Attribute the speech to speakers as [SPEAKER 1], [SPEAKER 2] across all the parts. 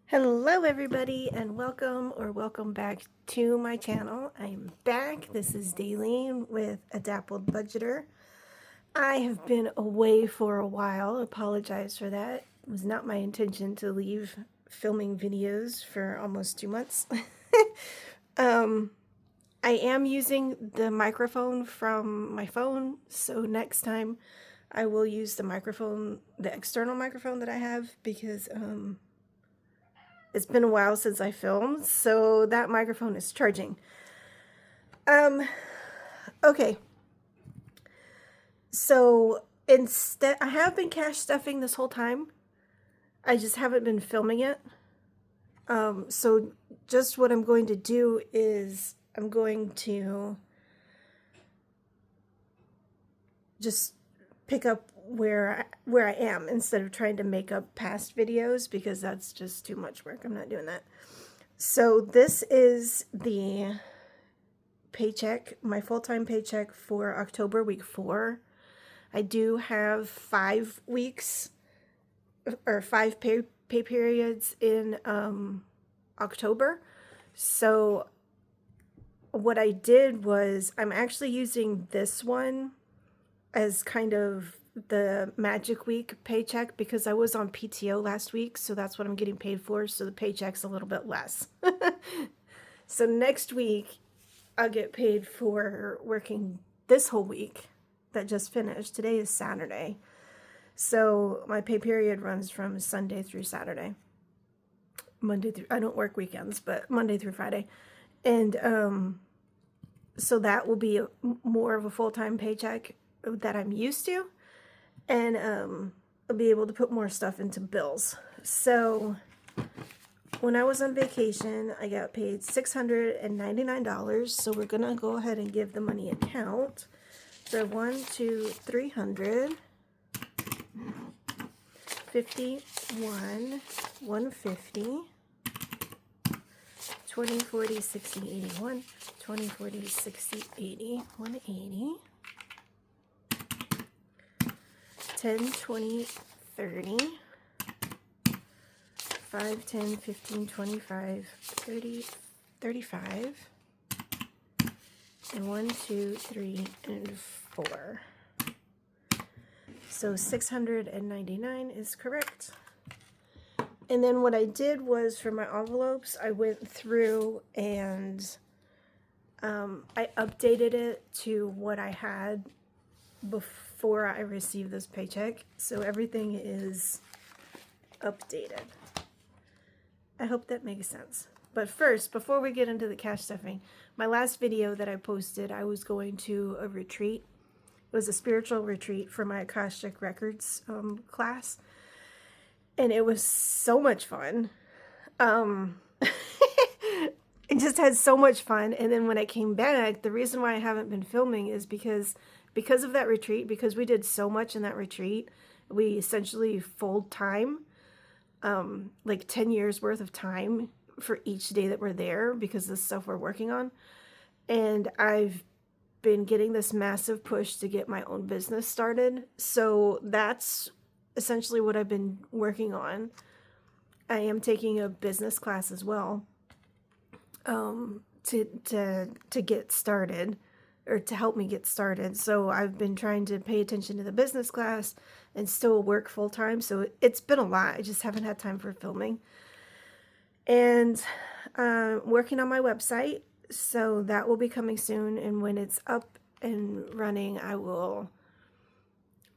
[SPEAKER 1] Hello everybody and welcome back to my channel. I'm back. This is Daleen with A Dappled Budgeter. I have been away for a while. Apologize for that. It was not my intention to leave filming videos for almost 2 months. I am using the microphone from my phone, so next time I will use the microphone, the external microphone that I have, because it's been a while since I filmed, so that microphone is charging. Okay. So instead, I have been cash stuffing this whole time. I just haven't been filming it. So just what I'm going to do is I'm going to just pick up where I am instead of trying to make up past videos, because that's just too much work. I'm not doing that. So this is the paycheck, my full-time paycheck for October, week 4. I do have 5 weeks or 5 pay periods in October. So what I did was I'm actually using this one as kind of the magic week paycheck, because I was on PTO last week, so that's what I'm getting paid for, so the paycheck's a little bit less. So next week I'll get paid for working this whole week that just finished. Today is Saturday, so my pay period runs from Sunday through Saturday. I don't work weekends, but Monday through Friday. And so that will be more of a full-time paycheck that I'm used to, and I'll be able to put more stuff into bills. So when I was on vacation, I got paid $699, so we're gonna go ahead and give the money a count. So 1, 2, 300, 51, 150, 20, 40, 60, 81, 20, 40, 60, 80, 180, 10, 20, 30, 5, 10, 15, 25, 30, 35, and 1, 2, 3, and 4. So 699 is correct. And then what I did was, for my envelopes, I went through and I updated it to what I had before I received this paycheck. So everything is updated. I hope that makes sense. But first, before we get into the cash stuffing, my last video that I posted, I was going to a retreat. It was a spiritual retreat for my Akashic Records class. And it was so much fun. It just had so much fun. And then when I came back, the reason why I haven't been filming is because of that retreat, because we did so much in that retreat. We essentially fold time, like 10 years worth of time for each day that we're there, because of the stuff we're working on. And I've been getting this massive push to get my own business started. So that's essentially what I've been working on. I am taking a business class as well, to get started, or to help me get started. So I've been trying to pay attention to the business class and still work full time. So it's been a lot. I just haven't had time for filming. And working on my website, so that will be coming soon. And when it's up and running, I will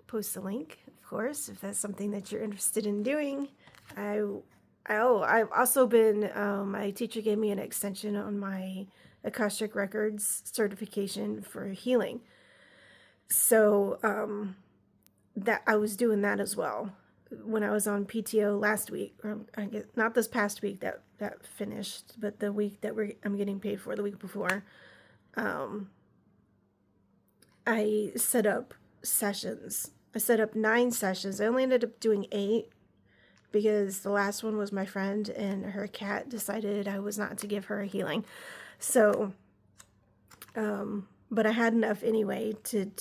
[SPEAKER 1] post a link, of course, if that's something that you're interested in doing. I've also been, my teacher gave me an extension on my Akashic Records certification for healing. So that I was doing that as well when I was on PTO last week, or I guess not this past week that finished, but the week that I'm getting paid for, the week before. I set up sessions. I set up 9 sessions. I only ended up doing 8 because the last one was my friend, and her cat decided I was not to give her a healing. So, but I had enough anyway to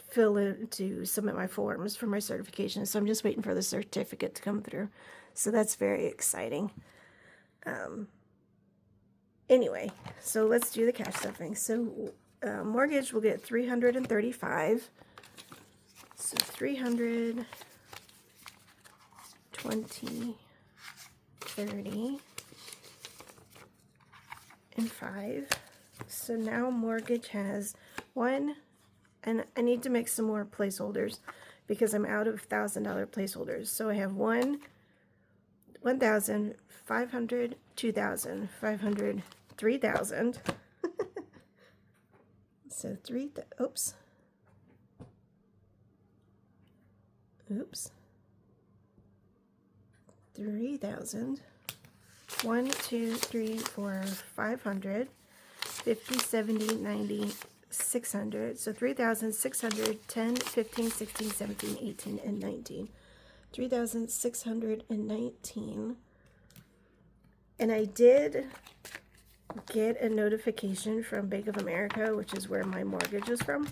[SPEAKER 1] fill in, to submit my forms for my certification. So I'm just waiting for the certificate to come through. So that's very exciting. Anyway, so let's do the cash stuffing. So mortgage will get $335. So 320, 30, and 5. So now mortgage has 1, and I need to make some more placeholders because I'm out of $1,000 placeholders. So I have 1, 1,000, 500, 2,000, 500, 3,000. So oops. 3,000. 1, 2, 3, 4, 500, 50, 70, 90, 600. So 3,600, 10, 15, 16, 17, 18, and 19. 3,619. And I did get a notification from Bank of America, which is where my mortgage is from.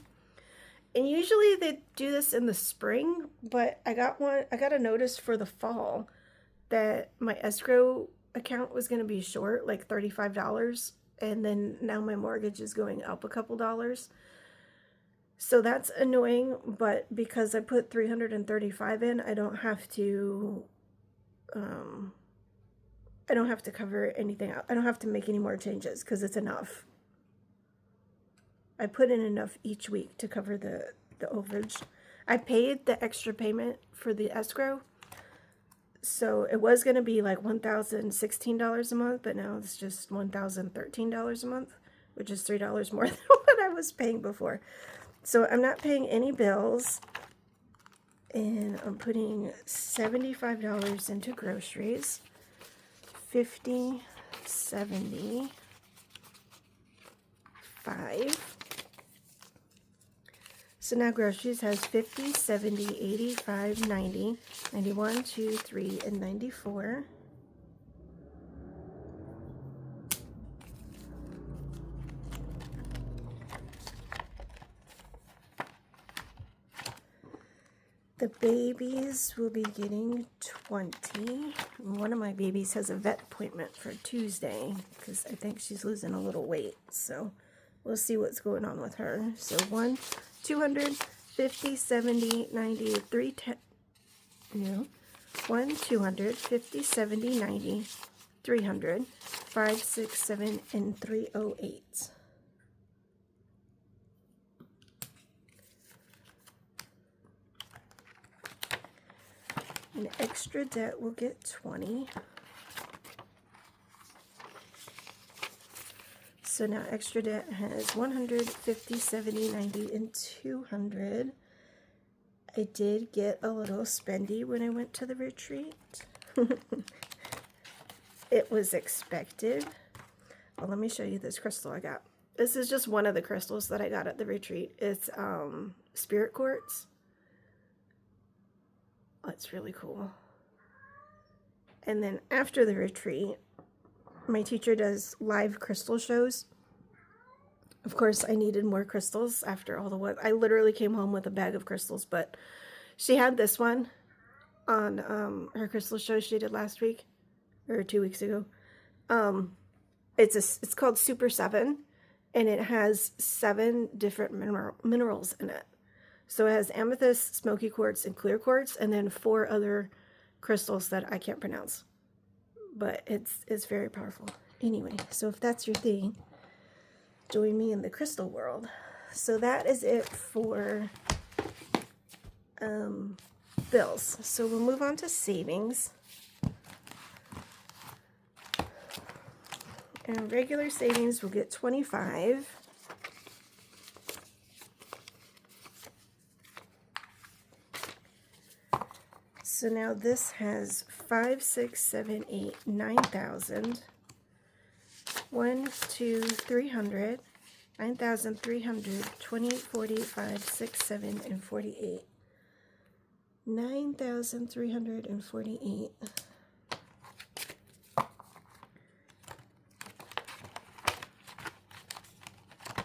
[SPEAKER 1] And usually they do this in the spring, but I got a notice for the fall that my escrow account was going to be short, like $35, and then now my mortgage is going up a couple dollars. So that's annoying, but because I put 335 in, I don't have to cover anything out. I don't have to make any more changes because it's enough. I put in enough each week to cover the overage. I paid the extra payment for the escrow, so it was going to be like $1,016 a month, but now it's just $1,013 a month, which is $3 more than what I was paying before. So I'm not paying any bills, and I'm putting $75 into groceries. 50, 70, 5. So now groceries has 50, 70, 85, 90, 91, 2, 3, and 94. The babies will be getting 20. One of my babies has a vet appointment for Tuesday because I think she's losing a little weight. So we'll see what's going on with her. So 1, 200, 50, 70, 90, 310. No. 1, 200, 50, 70, 90, 300, 5, 6, 7, and 308. And extra debt will get 20. So now extra debt has 100, 50, 70, 90, and 200. I did get a little spendy when I went to the retreat. It was expected. Well, let me show you this crystal I got. This is just one of the crystals that I got at the retreat. It's spirit quartz. Oh, it's really cool. And then after the retreat, my teacher does live crystal shows. Of course, I needed more crystals after all the work. I literally came home with a bag of crystals, but she had this one on her crystal show she did last week or 2 weeks ago. It's called Super 7, and it has 7 different minerals in it. So it has amethyst, smoky quartz, and clear quartz, and then 4 other crystals that I can't pronounce. But it's very powerful. Anyway, so if that's your thing, join me in the crystal world. So that is it for bills. So we'll move on to savings. And regular savings will get 25. So now this has 5, 6, 7, 8, 9,000. 1, 2, 300, 9,300, 28, 45, 6, 7, and 48. 9,348.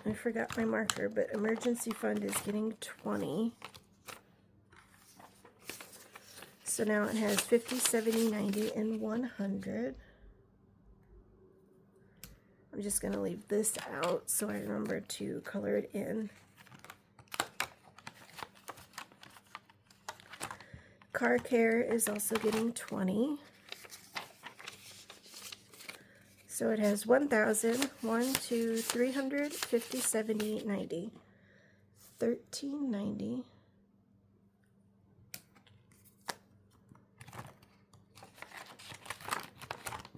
[SPEAKER 1] I forgot my marker, but emergency fund is getting 20. So now it has 50, 70, 90, and 100. I'm just going to leave this out so I remember to color it in. Car care is also getting 20. So it has 1,000, 1, 2, 300, 50, 70, 90. 1390.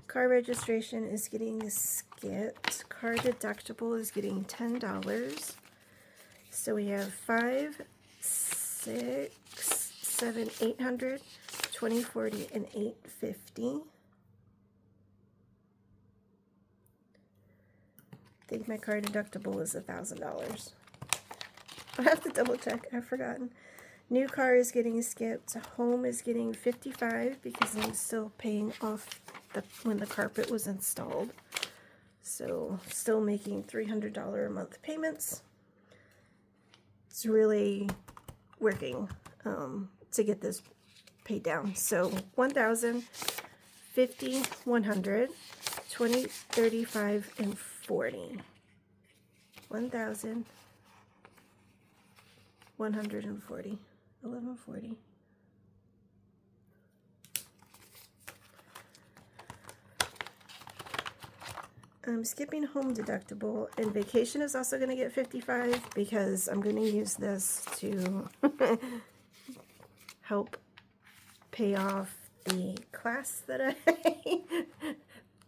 [SPEAKER 1] Car registration is getting skipped. Car deductible is getting $10. So we have 5, 6, 7, 800, 20, 40, and 850. I think my car deductible is $1,000. I'll have to double check. I've forgotten. New car is getting skipped. Home is getting 55 because I'm still paying off when the carpet was installed. So still making $300 a month payments. It's really working to get this paid down. So 1,000, 50, 100, 20, 35, and 40. 1,000, 140, 1140. I'm skipping home deductible, and vacation is also going to get 55 because I'm going to use this to help pay off the class that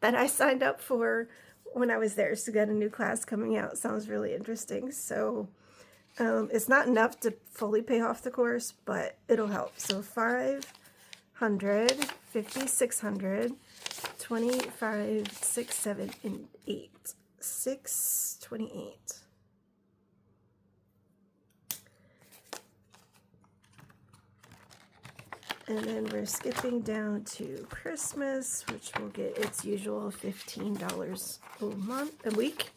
[SPEAKER 1] I signed up for when I was there. So got a new class coming out. Sounds really interesting. So it's not enough to fully pay off the course, but it'll help. So 500, 50, 600, 25, 6, 7, and 8. 628. And then we're skipping down to Christmas, which will get its usual $15 a week.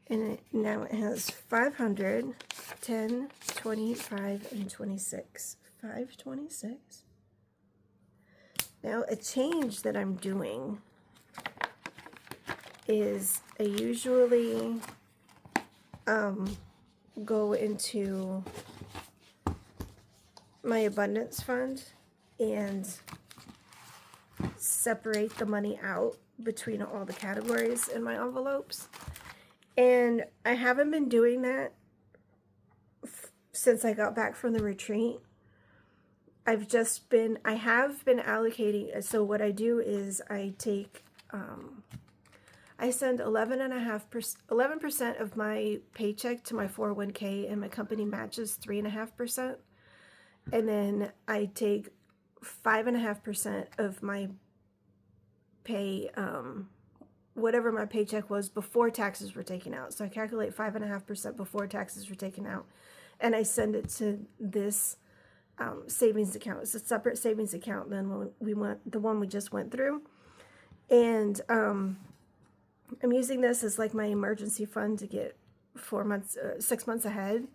[SPEAKER 1] And now it has 500, 10, 25, and 26. 526. Now, a change that I'm doing is I usually go into my abundance fund and separate the money out between all the categories in my envelopes. And I haven't been doing that since I got back from the retreat. I have been allocating. So what I do is I take, I send 11% of my paycheck to my 401k, and my company matches 3.5%. And then I take 5.5% of my pay, whatever my paycheck was before taxes were taken out. So I calculate 5.5% before taxes were taken out, and I send it to this savings account. It's a separate savings account than the one we just went through. And I'm using this as like my emergency fund to get 6 months ahead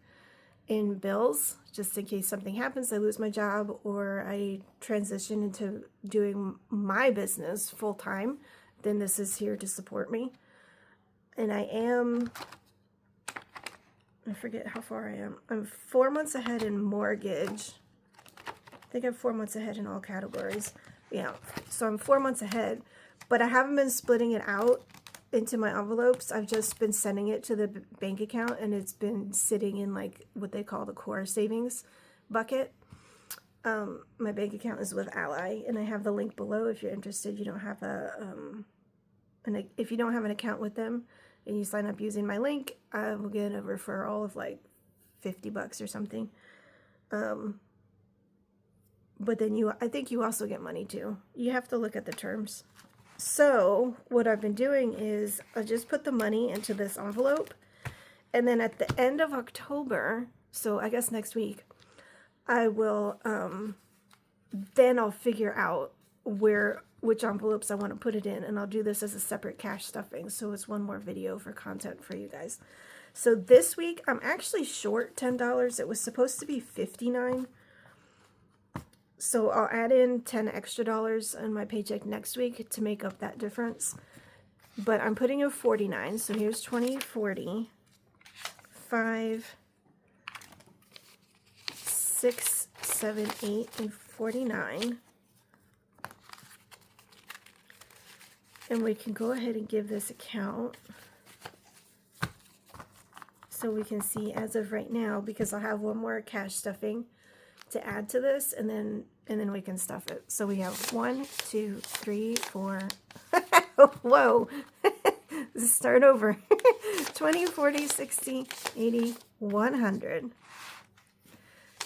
[SPEAKER 1] in bills, just in case something happens, I lose my job, or I transition into doing my business full time. Then this is here to support me. And I forget how far I am. I'm 4 months ahead in mortgage. I think I'm 4 months ahead in all categories. Yeah, so I'm 4 months ahead, but I haven't been splitting it out into my envelopes. I've just been sending it to the bank account, and it's been sitting in like what they call the core savings bucket. My bank account is with Ally, and I have the link below if you're interested. You don't have if you don't have an account with them and you sign up using my link, I will get a referral of like $50 or something. But then I think you also get money too. You have to look at the terms. So what I've been doing is I just put the money into this envelope, and then at the end of October, so I guess next week, I will, then I'll figure out which envelopes I want to put it in, and I'll do this as a separate cash stuffing, so it's one more video for content for you guys. So this week, I'm actually short $10. It was supposed to be $59. So I'll add in $10 extra on my paycheck next week to make up that difference. But I'm putting in 49, so here's 20, 40, 5, 6, 7, 8, and 49. And we can go ahead and give this a count so we can see as of right now, because I'll have one more cash stuffing to add to this, and then we can stuff it. So we have 1, 2, 3, 4. Whoa. Let's start over. 20, 40, 60, 80, 100.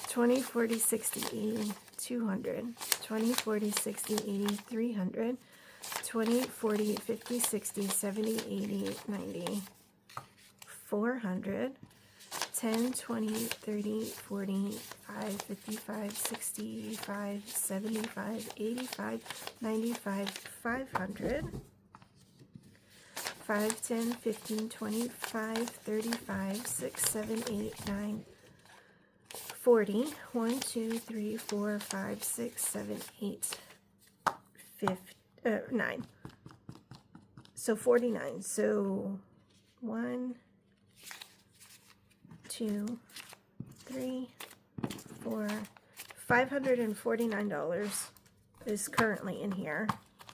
[SPEAKER 1] 20, 40, 60, 80, 200. 20, 40, 60, 80, 300. 20, 40, 50, 60, 70, 80, 90, 400. 10, 20, 30, 40, 55, 65, 75, 85, 95, 500. 5, 10, 15, 25, 35, 6, 7, 8, 9, 40. 1, 2, 3, 4, 5, 6, 7, 8, 9. So 49. So 1, 2, 3, 4, $549 is currently in here,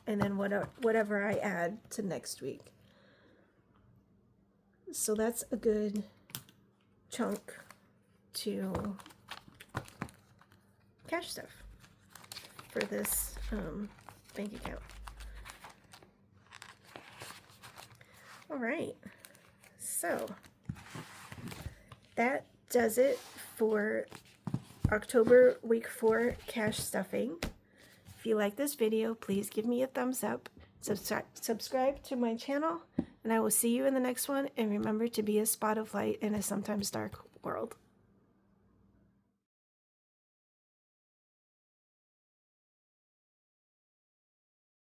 [SPEAKER 1] and then whatever I add to next week. So that's a good chunk to cash stuff for this bank account. All right, so that does it for October week 4 cash stuffing. If you like this video, please give me a thumbs up, subscribe to my channel, and I will see you in the next one. And remember to be a spot of light in a sometimes dark world.